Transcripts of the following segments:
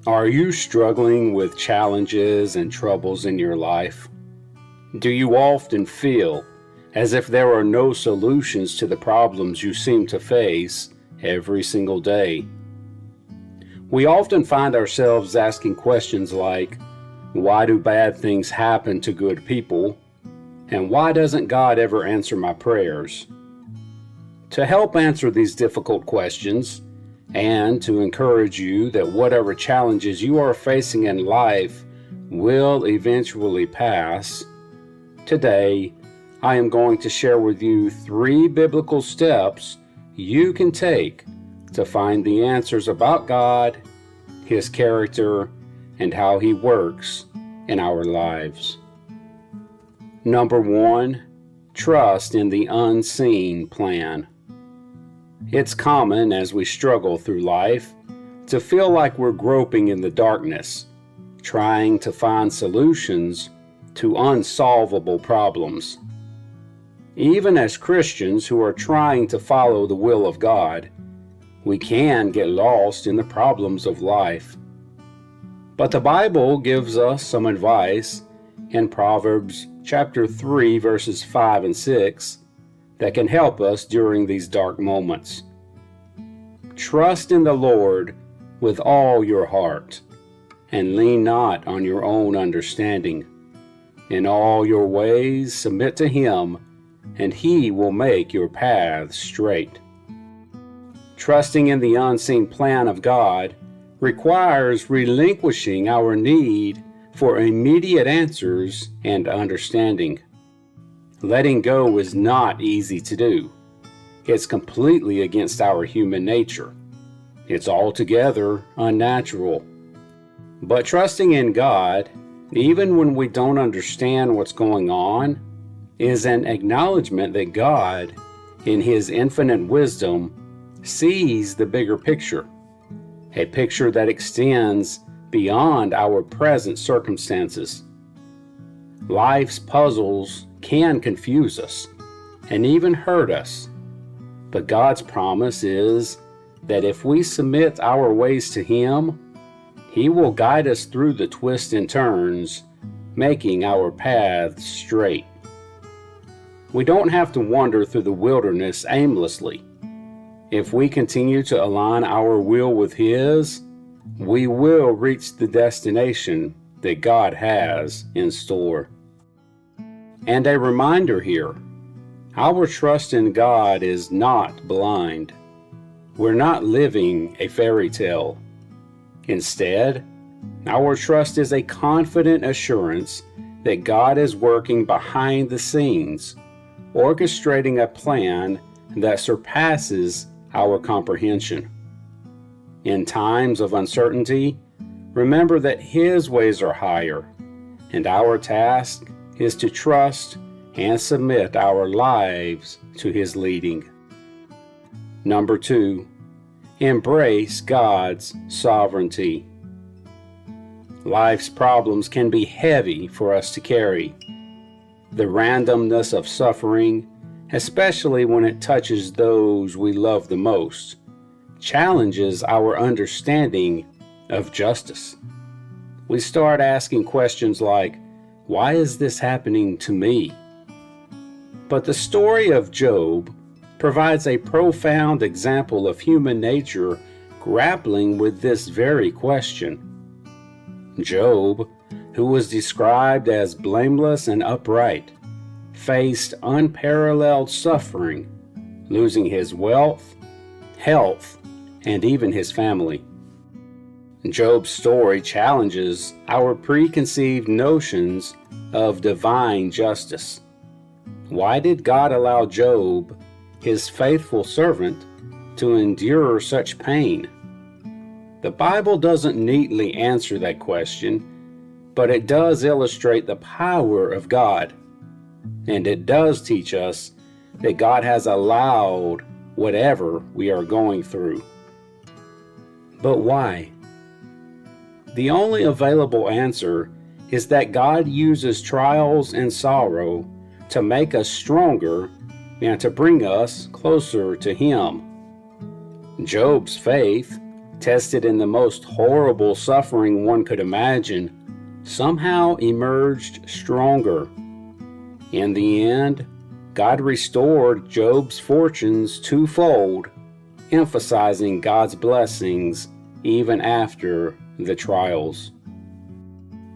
Are you struggling with challenges and troubles in your life? Do you often feel as if there are no solutions to the problems you seem to face every single day? We often find ourselves asking questions like, why do bad things happen to good people? And why doesn't God ever answer my prayers? To help answer these difficult questions, and to encourage you that whatever challenges you are facing in life will eventually pass, today I am going to share with you 3 biblical steps you can take to find the answers about God, His character, and how He works in our lives. Number 1, trust in the unseen plan. It's common as we struggle through life to feel like we're groping in the darkness, trying to find solutions to unsolvable problems. Even as Christians who are trying to follow the will of God, we can get lost in the problems of life. But the Bible gives us some advice in Proverbs chapter 3 verses 5 and 6 that can help us during these dark moments. Trust in the Lord with all your heart, and lean not on your own understanding. In all your ways submit to Him, and He will make your paths straight. Trusting in the unseen plan of God requires relinquishing our need for immediate answers and understanding. Letting go is not easy to do. It's completely against our human nature. It's altogether unnatural. But trusting in God, even when we don't understand what's going on, is an acknowledgement that God, in His infinite wisdom, sees the bigger picture, a picture that extends beyond our present circumstances. Life's puzzles can confuse us and even hurt us, but God's promise is that if we submit our ways to Him, He will guide us through the twists and turns, making our paths straight. We don't have to wander through the wilderness aimlessly. If we continue to align our will with His, we will reach the destination that God has in store. And a reminder here, our trust in God is not blind. We're not living a fairy tale. Instead, our trust is a confident assurance that God is working behind the scenes, orchestrating a plan that surpasses our comprehension. In times of uncertainty, remember that His ways are higher, and our task is to trust and submit our lives to His leading. Number 2, embrace God's sovereignty. Life's problems can be heavy for us to carry. The randomness of suffering, especially when it touches those we love the most, challenges our understanding of justice. We start asking questions like, why is this happening to me? But the story of Job provides a profound example of human nature grappling with this very question. Job, who was described as blameless and upright, faced unparalleled suffering, losing his wealth, health, and even his family. Job's story challenges our preconceived notions of divine justice. Why did God allow Job, His faithful servant, to endure such pain? The Bible doesn't neatly answer that question, but it does illustrate the power of God, and it does teach us that God has allowed whatever we are going through. But why? The only available answer is that God uses trials and sorrow to make us stronger and to bring us closer to Him. Job's faith tested in the most horrible suffering one could imagine, somehow emerged stronger. In the end, God restored Job's fortunes twofold, emphasizing God's blessings even after the trials.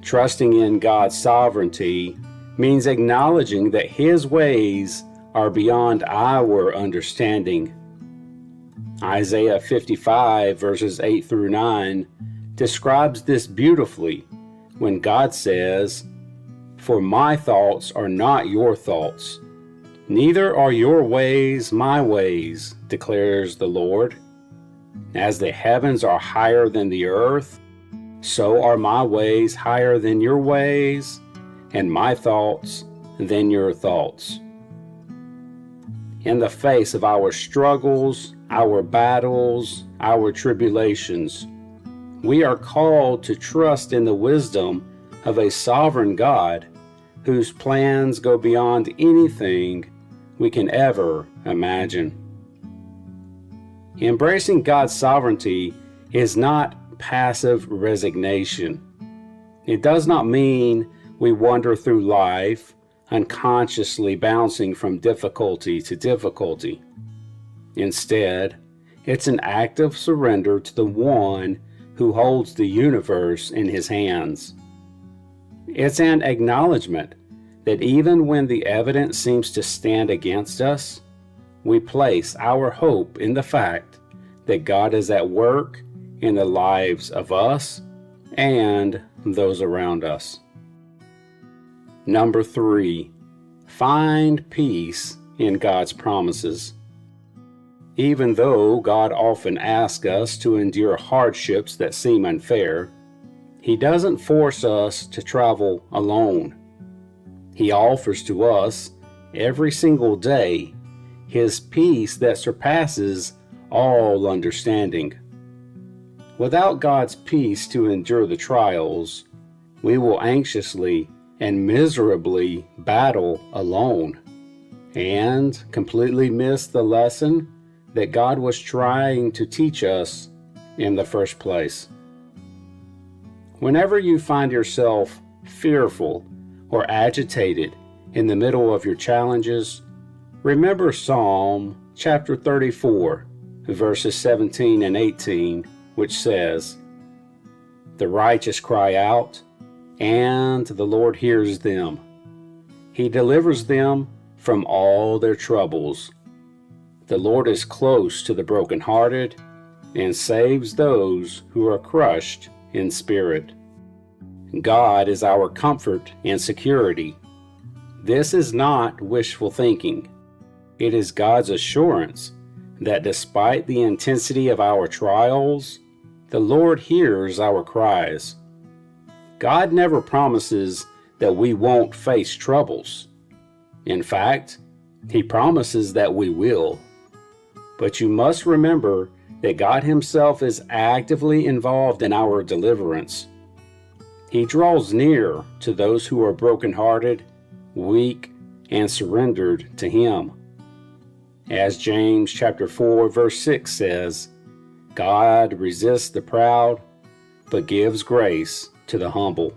Trusting in God's sovereignty means acknowledging that His ways are beyond our understanding. Isaiah 55 verses 8 through 9 describes this beautifully when God says, "For my thoughts are not your thoughts, neither are your ways my ways, declares the Lord. As the heavens are higher than the earth, so are my ways higher than your ways, and my thoughts than your thoughts." In the face of our struggles, our battles, our tribulations, we are called to trust in the wisdom of a sovereign God whose plans go beyond anything we can ever imagine. Embracing God's sovereignty is not passive resignation. It does not mean we wander through life unconsciously bouncing from difficulty to difficulty. Instead, it's an act of surrender to the one who holds the universe in His hands. It's an acknowledgement that even when the evidence seems to stand against us, we place our hope in the fact that God is at work in the lives of us and those around us. Number 3, find peace in God's promises. Even though God often asks us to endure hardships that seem unfair, He doesn't force us to travel alone. He offers to us every single day His peace that surpasses all understanding. Without God's peace to endure the trials, we will anxiously and miserably battle alone and completely miss the lesson that God was trying to teach us in the first place. Whenever you find yourself fearful or agitated in the middle of your challenges, remember Psalm chapter 34, verses 17 and 18, which says, "The righteous cry out, and the Lord hears them. He delivers them from all their troubles. The Lord is close to the brokenhearted and saves those who are crushed in spirit." God is our comfort and security. This is not wishful thinking. It is God's assurance that despite the intensity of our trials, the Lord hears our cries. God never promises that we won't face troubles. In fact, He promises that we will. But you must remember that God Himself is actively involved in our deliverance. He draws near to those who are brokenhearted, weak, and surrendered to Him. As James chapter 4 verse 6 says, God resists the proud, but gives grace to the humble.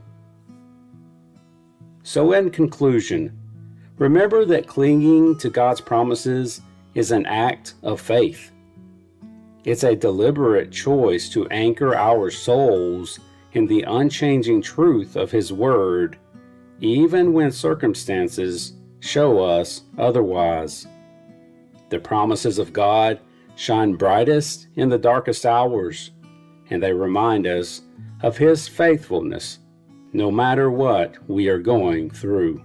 So in conclusion, remember that clinging to God's promises is an act of faith. It's a deliberate choice to anchor our souls in the unchanging truth of His Word, even when circumstances show us otherwise. The promises of God shine brightest in the darkest hours, and they remind us of His faithfulness no matter what we are going through.